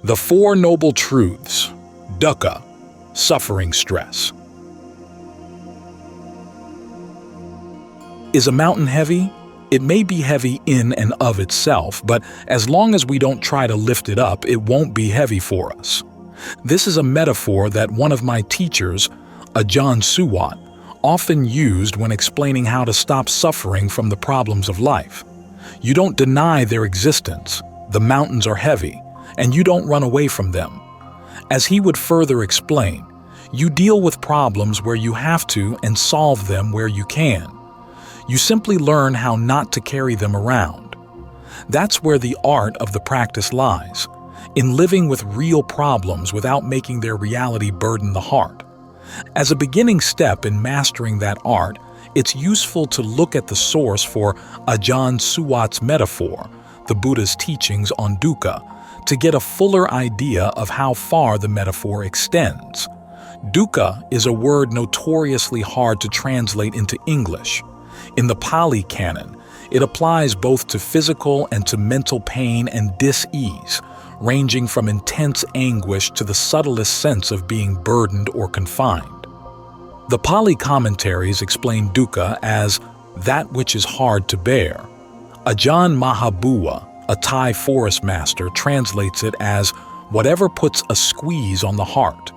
The Four Noble Truths, Dukkha, suffering stress. Is a mountain heavy? It may be heavy in and of itself, but as long as we don't try to lift it up, it won't be heavy for us. This is a metaphor that one of my teachers, Ajaan Suwat, often used when explaining how to stop suffering from the problems of life. You don't deny their existence. The mountains are heavy, and you don't run away from them. As he would further explain, you deal with problems where you have to and solve them where you can. You simply learn how not to carry them around. That's where the art of the practice lies, in living with real problems without making their reality burden the heart. As a beginning step in mastering that art, it's useful to look at the source for Ajaan Suwat's metaphor, the Buddha's teachings on Dukkha, to get a fuller idea of how far the metaphor extends. Dukkha is a word notoriously hard to translate into English. In the Pali canon, it applies both to physical and to mental pain and dis-ease, ranging from intense anguish to the subtlest sense of being burdened or confined. The Pali commentaries explain dukkha as that which is hard to bear. Ajahn Mahabua, a Thai forest master, translates it as whatever puts a squeeze on the heart.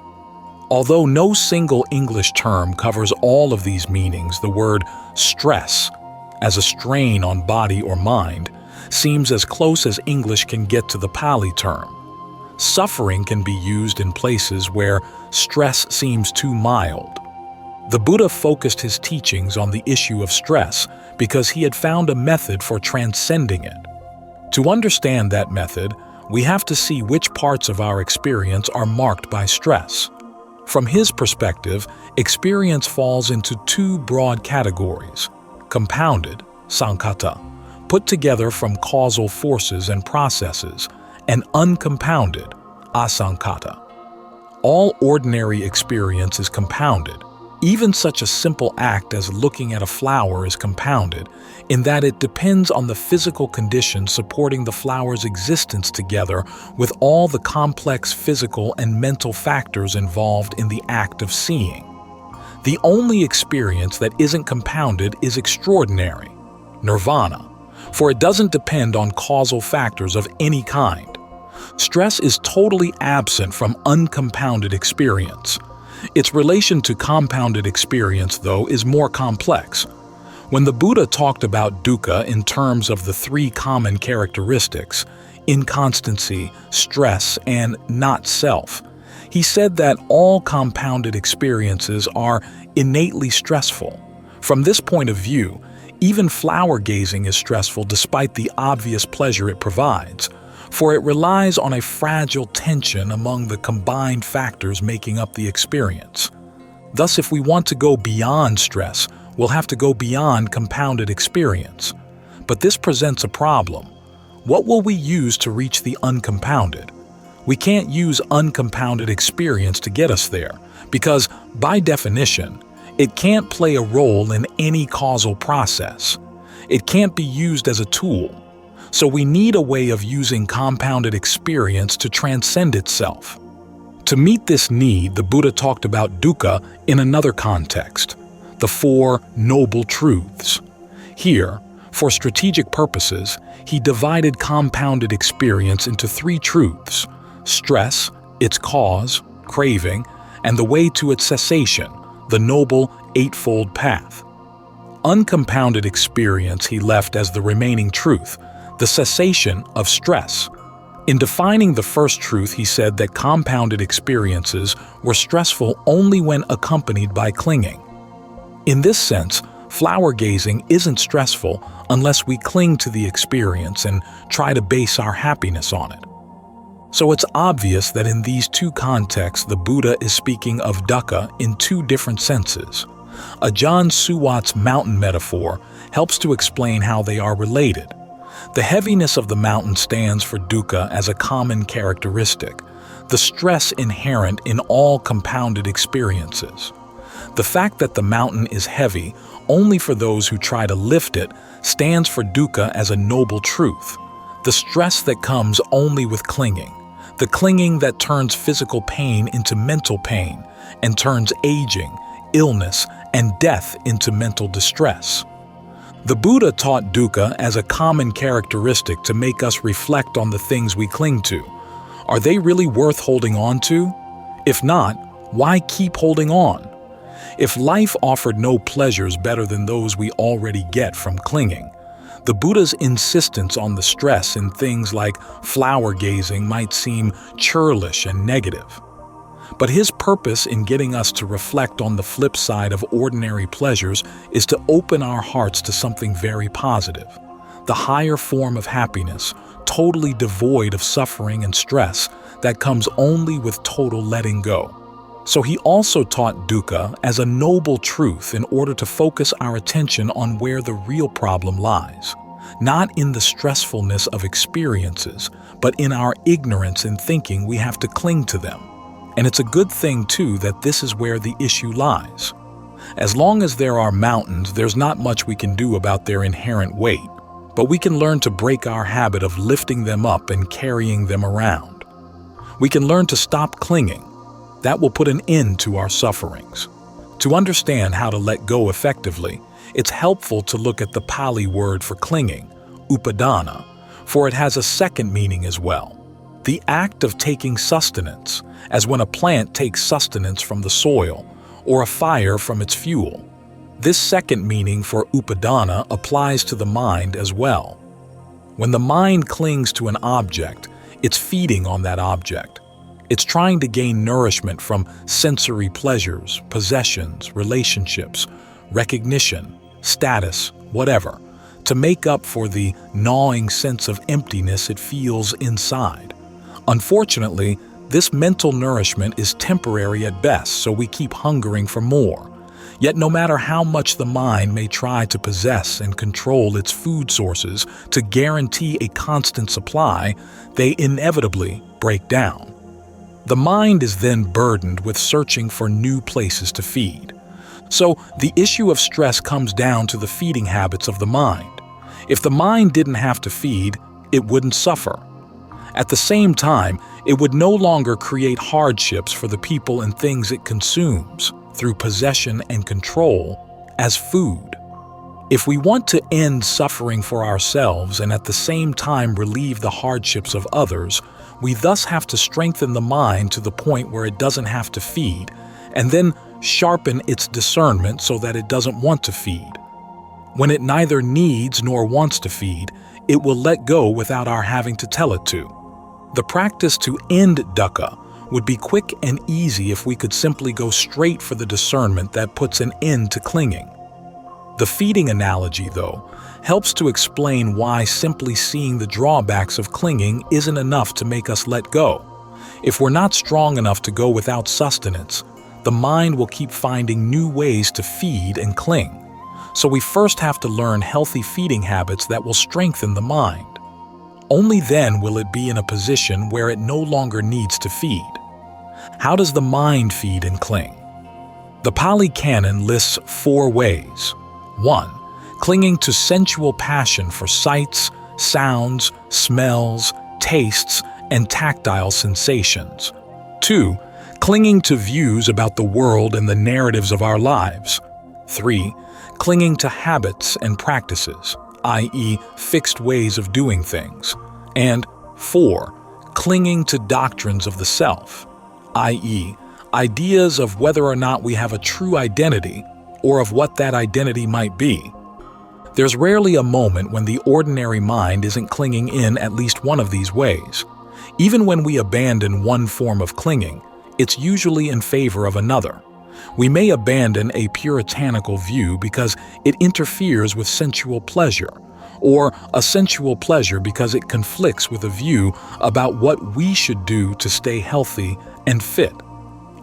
Although no single English term covers all of these meanings, the word stress, as a strain on body or mind, seems as close as English can get to the Pali term. Suffering can be used in places where stress seems too mild. The Buddha focused his teachings on the issue of stress because he had found a method for transcending it. To understand that method, we have to see which parts of our experience are marked by stress. From his perspective, experience falls into two broad categories: compounded, sankhata, put together from causal forces and processes, and uncompounded, asankhata. All ordinary experience is compounded. Even such a simple act as looking at a flower is compounded, in that it depends on the physical conditions supporting the flower's existence together with all the complex physical and mental factors involved in the act of seeing. The only experience that isn't compounded is extraordinary, nirvana, for it doesn't depend on causal factors of any kind. Stress is totally absent from uncompounded experience. Its relation to compounded experience, though, is more complex. When the Buddha talked about dukkha in terms of the three common characteristics, inconstancy, stress, and not self, he said that all compounded experiences are innately stressful. From this point of view, even flower gazing is stressful despite the obvious pleasure it provides, for it relies on a fragile tension among the combined factors making up the experience. Thus, if we want to go beyond stress, we'll have to go beyond compounded experience. But this presents a problem. What will we use to reach the uncompounded? We can't use uncompounded experience to get us there, because, by definition, it can't play a role in any causal process. It can't be used as a tool. So we need a way of using compounded experience to transcend itself. To meet this need, the Buddha talked about dukkha in another context, the Four Noble Truths. Here, for strategic purposes, he divided compounded experience into three truths: stress, its cause, craving, and the way to its cessation, the Noble Eightfold Path. Uncompounded experience he left as the remaining truth, the cessation of stress. In defining the first truth, he said that compounded experiences were stressful only when accompanied by clinging. In this sense, flower gazing isn't stressful unless we cling to the experience and try to base our happiness on it. So it's obvious that in these two contexts, the Buddha is speaking of dukkha in two different senses. Ajaan Suwat's mountain metaphor helps to explain how they are related. The heaviness of the mountain stands for dukkha as a common characteristic, the stress inherent in all compounded experiences. The fact that the mountain is heavy only for those who try to lift it stands for dukkha as a noble truth, the stress that comes only with clinging, The clinging that turns physical pain into mental pain and turns aging, illness, and death into mental distress. The Buddha taught dukkha as a common characteristic to make us reflect on the things we cling to. Are they really worth holding on to? If not, why keep holding on? If life offered no pleasures better than those we already get from clinging, the Buddha's insistence on the stress in things like flower gazing might seem churlish and negative. But his purpose in getting us to reflect on the flip side of ordinary pleasures is to open our hearts to something very positive, the higher form of happiness, totally devoid of suffering and stress, that comes only with total letting go. So he also taught dukkha as a noble truth in order to focus our attention on where the real problem lies, not in the stressfulness of experiences, but in our ignorance in thinking we have to cling to them. And it's a good thing, too, that this is where the issue lies. As long as there are mountains, there's not much we can do about their inherent weight, but we can learn to break our habit of lifting them up and carrying them around. We can learn to stop clinging. That will put an end to our sufferings. To understand how to let go effectively, it's helpful to look at the Pali word for clinging, upadana, for it has a second meaning as well. The act of taking sustenance, as when a plant takes sustenance from the soil, or a fire from its fuel. This second meaning for upadana applies to the mind as well. When the mind clings to an object, it's feeding on that object. It's trying to gain nourishment from sensory pleasures, possessions, relationships, recognition, status, whatever, to make up for the gnawing sense of emptiness it feels inside. Unfortunately, this mental nourishment is temporary at best, so we keep hungering for more. Yet no matter how much the mind may try to possess and control its food sources to guarantee a constant supply, they inevitably break down. The mind is then burdened with searching for new places to feed. So the issue of stress comes down to the feeding habits of the mind. If the mind didn't have to feed, it wouldn't suffer. At the same time, it would no longer create hardships for the people and things it consumes through possession and control as food. If we want to end suffering for ourselves and at the same time relieve the hardships of others, we thus have to strengthen the mind to the point where it doesn't have to feed, and then sharpen its discernment so that it doesn't want to feed. When it neither needs nor wants to feed, it will let go without our having to tell it to. The practice to end dukkha would be quick and easy if we could simply go straight for the discernment that puts an end to clinging. The feeding analogy, though, helps to explain why simply seeing the drawbacks of clinging isn't enough to make us let go. If we're not strong enough to go without sustenance, the mind will keep finding new ways to feed and cling. So we first have to learn healthy feeding habits that will strengthen the mind. Only then will it be in a position where it no longer needs to feed. How does the mind feed and cling? The Pali Canon lists 4 ways. 1. Clinging to sensual passion for sights, sounds, smells, tastes, and tactile sensations. 2. Clinging to views about the world and the narratives of our lives. 3. Clinging to habits and practices, i.e., fixed ways of doing things. And 4. Clinging to doctrines of the self, i.e., ideas of whether or not we have a true identity or of what that identity might be. There's rarely a moment when the ordinary mind isn't clinging in at least one of these ways. Even when we abandon one form of clinging, it's usually in favor of another. We may abandon a puritanical view because it interferes with sensual pleasure, or a sensual pleasure because it conflicts with a view about what we should do to stay healthy and fit.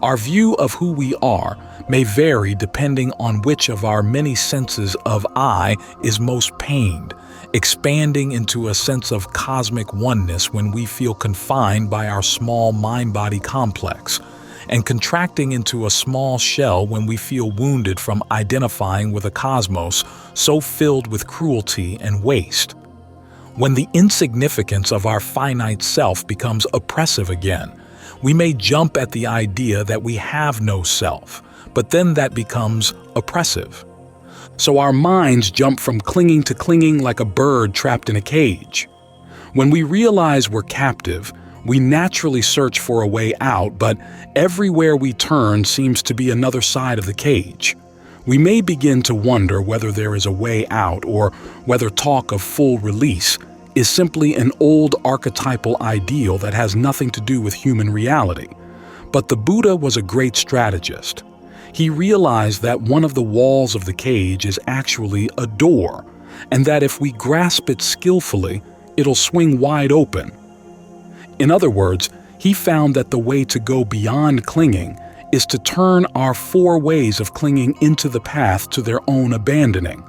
Our view of who we are may vary depending on which of our many senses of I is most pained, expanding into a sense of cosmic oneness when we feel confined by our small mind-body complex, and contracting into a small shell when we feel wounded from identifying with a cosmos so filled with cruelty and waste. When the insignificance of our finite self becomes oppressive again, we may jump at the idea that we have no self, but then that becomes oppressive. So our minds jump from clinging to clinging like a bird trapped in a cage. When we realize we're captive, we naturally search for a way out, but everywhere we turn seems to be another side of the cage. We may begin to wonder whether there is a way out or whether talk of full release is simply an old archetypal ideal that has nothing to do with human reality. But the Buddha was a great strategist. He realized that one of the walls of the cage is actually a door, and that if we grasp it skillfully, it'll swing wide open. In other words, he found that the way to go beyond clinging is to turn our four ways of clinging into the path to their own abandoning.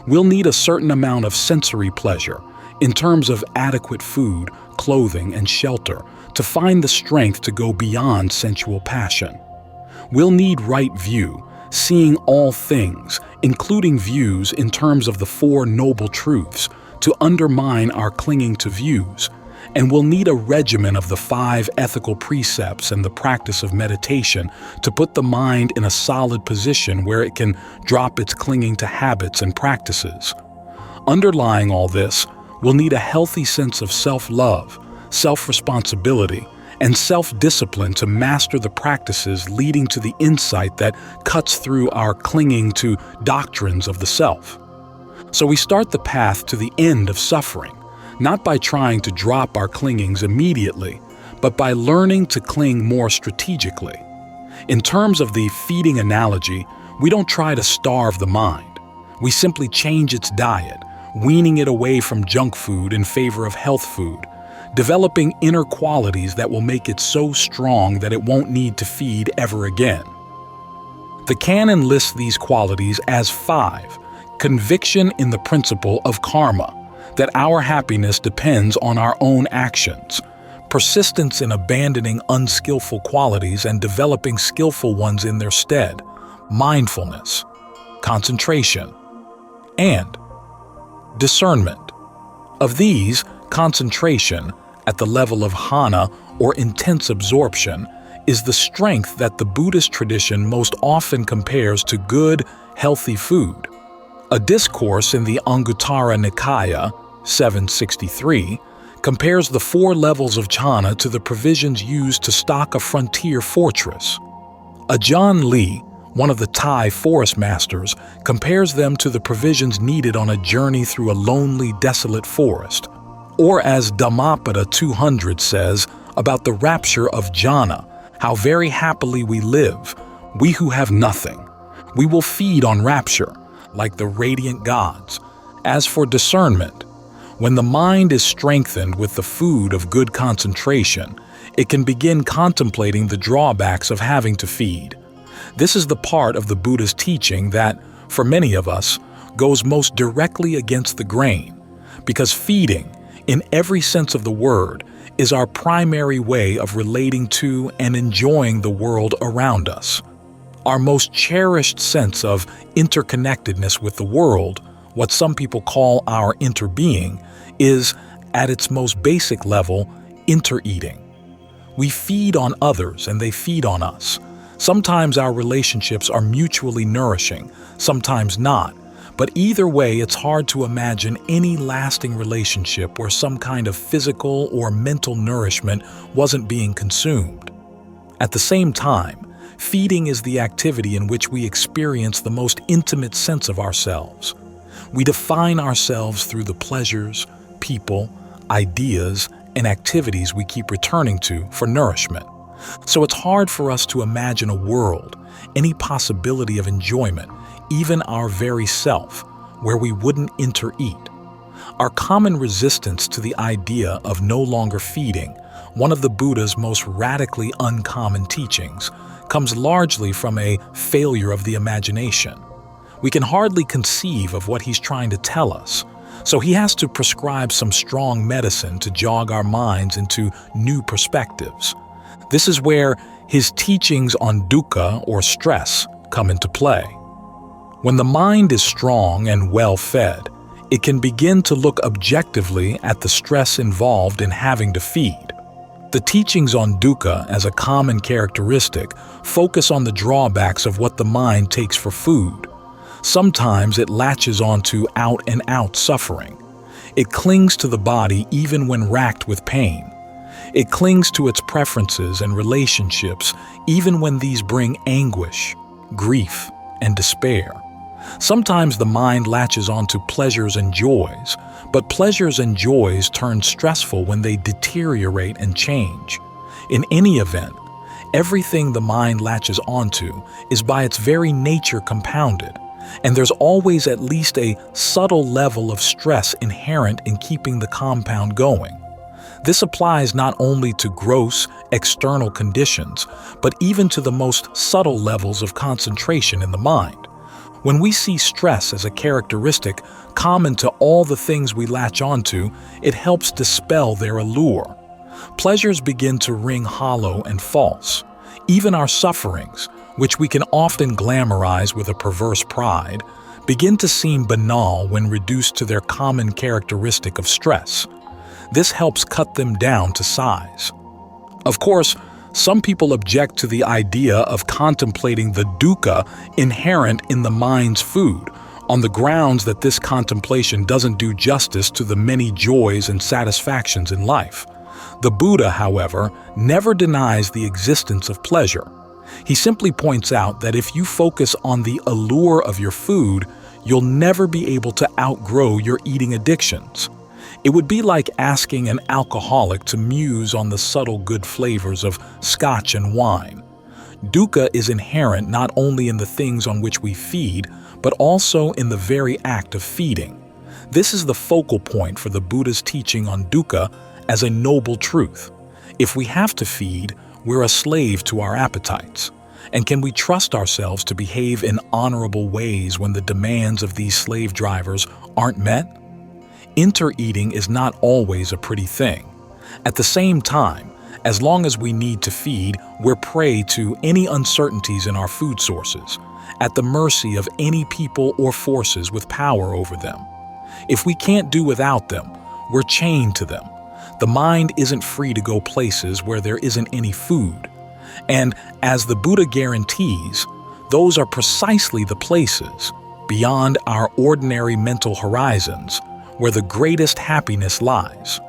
We'll need a certain amount of sensory pleasure, in terms of adequate food, clothing, and shelter, to find the strength to go beyond sensual passion. We'll need right view, seeing all things, including views in terms of the Four Noble Truths, to undermine our clinging to views. And we'll need a regimen of the 5 ethical precepts and the practice of meditation to put the mind in a solid position where it can drop its clinging to habits and practices. Underlying all this, we'll need a healthy sense of self-love, self-responsibility, and self-discipline to master the practices leading to the insight that cuts through our clinging to doctrines of the self. So we start the path to the end of suffering, not by trying to drop our clingings immediately, but by learning to cling more strategically. In terms of the feeding analogy, we don't try to starve the mind. We simply change its diet, weaning it away from junk food in favor of health food, developing inner qualities that will make it so strong that it won't need to feed ever again. The canon lists these qualities as 5: conviction in the principle of karma, that our happiness depends on our own actions, persistence in abandoning unskillful qualities and developing skillful ones in their stead, mindfulness, concentration, and discernment. Of these, concentration, at the level of jhana or intense absorption, is the strength that the Buddhist tradition most often compares to good, healthy food. A discourse in the Anguttara Nikaya, 763, compares the 4 levels of jhana to the provisions used to stock a frontier fortress. Ajaan Lee, one of the Thai forest masters, compares them to the provisions needed on a journey through a lonely, desolate forest. Or as Dhammapada 200 says about the rapture of jhana, how very happily we live, we who have nothing. We will feed on rapture, like the radiant gods. As for discernment, when the mind is strengthened with the food of good concentration, it can begin contemplating the drawbacks of having to feed. This is the part of the Buddha's teaching that, for many of us, goes most directly against the grain, because feeding, in every sense of the word, is our primary way of relating to and enjoying the world around us. Our most cherished sense of interconnectedness with the world, what some people call our interbeing, is, at its most basic level, intereating. We feed on others and they feed on us. Sometimes our relationships are mutually nourishing, sometimes not. But either way, it's hard to imagine any lasting relationship where some kind of physical or mental nourishment wasn't being consumed. At the same time, feeding is the activity in which we experience the most intimate sense of ourselves. We define ourselves through the pleasures, people, ideas, and activities we keep returning to for nourishment. So it's hard for us to imagine a world, any possibility of enjoyment, even our very self, where we wouldn't intereat. Our common resistance to the idea of no longer feeding, one of the Buddha's most radically uncommon teachings, comes largely from a failure of the imagination. We can hardly conceive of what he's trying to tell us, so he has to prescribe some strong medicine to jog our minds into new perspectives. This is where his teachings on dukkha, or stress, come into play. When the mind is strong and well-fed, It can begin to look objectively at the stress involved in having to feed. The teachings on dukkha as a common characteristic focus on the drawbacks of what the mind takes for food. Sometimes it latches onto out-and-out suffering. It clings to the body even when racked with pain. It clings to its preferences and relationships even when these bring anguish, grief, and despair. Sometimes the mind latches onto pleasures and joys, but pleasures and joys turn stressful when they deteriorate and change. In any event, everything the mind latches onto is by its very nature compounded, and there's always at least a subtle level of stress inherent in keeping the compound going. This applies not only to gross, external conditions, but even to the most subtle levels of concentration in the mind. When we see stress as a characteristic common to all the things we latch onto, it helps dispel their allure. Pleasures begin to ring hollow and false. Even our sufferings, which we can often glamorize with a perverse pride, begin to seem banal when reduced to their common characteristic of stress. This helps cut them down to size. Of course, some people object to the idea of contemplating the dukkha inherent in the mind's food, on the grounds that this contemplation doesn't do justice to the many joys and satisfactions in life. The Buddha, however, never denies the existence of pleasure. He simply points out that if you focus on the allure of your food, you'll never be able to outgrow your eating addictions. It would be like asking an alcoholic to muse on the subtle good flavors of scotch and wine. Dukkha is inherent not only in the things on which we feed, but also in the very act of feeding. This is the focal point for the Buddha's teaching on dukkha as a noble truth. If we have to feed, we're a slave to our appetites. And can we trust ourselves to behave in honorable ways when the demands of these slave drivers aren't met? Intereating is not always a pretty thing. At the same time, as long as we need to feed, we're prey to any uncertainties in our food sources, at the mercy of any people or forces with power over them. If we can't do without them, we're chained to them. The mind isn't free to go places where there isn't any food. And as the Buddha guarantees, those are precisely the places, beyond our ordinary mental horizons, where the greatest happiness lies.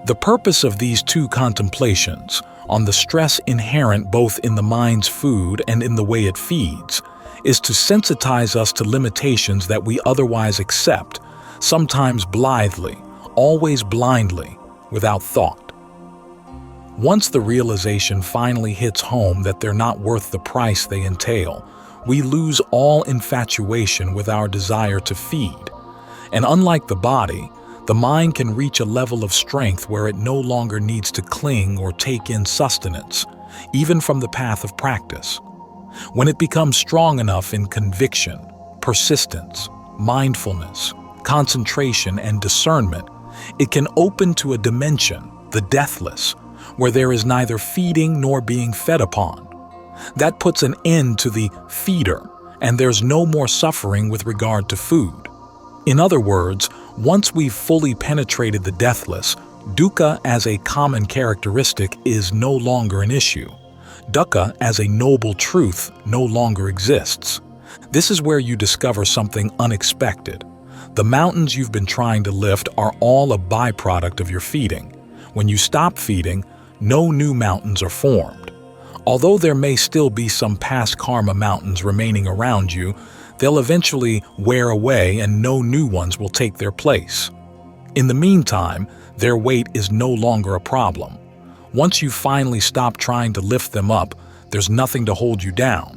The purpose of these two contemplations, on the stress inherent both in the mind's food and in the way it feeds, is to sensitize us to limitations that we otherwise accept, sometimes blithely, always blindly, without thought. Once the realization finally hits home that they're not worth the price they entail, we lose all infatuation with our desire to feed. And unlike the body, the mind can reach a level of strength where it no longer needs to cling or take in sustenance, even from the path of practice. When it becomes strong enough in conviction, persistence, mindfulness, concentration, and discernment, it can open to a dimension, the deathless, where there is neither feeding nor being fed upon. That puts an end to the feeder, and there's no more suffering with regard to food. In other words, once we've fully penetrated the deathless, dukkha as a common characteristic is no longer an issue. Dukkha as a noble truth no longer exists. This is where you discover something unexpected. The mountains you've been trying to lift are all a byproduct of your feeding. When you stop feeding, no new mountains are formed. Although there may still be some past karma mountains remaining around you, they'll eventually wear away and no new ones will take their place. In the meantime, their weight is no longer a problem. Once you finally stop trying to lift them up, there's nothing to hold you down.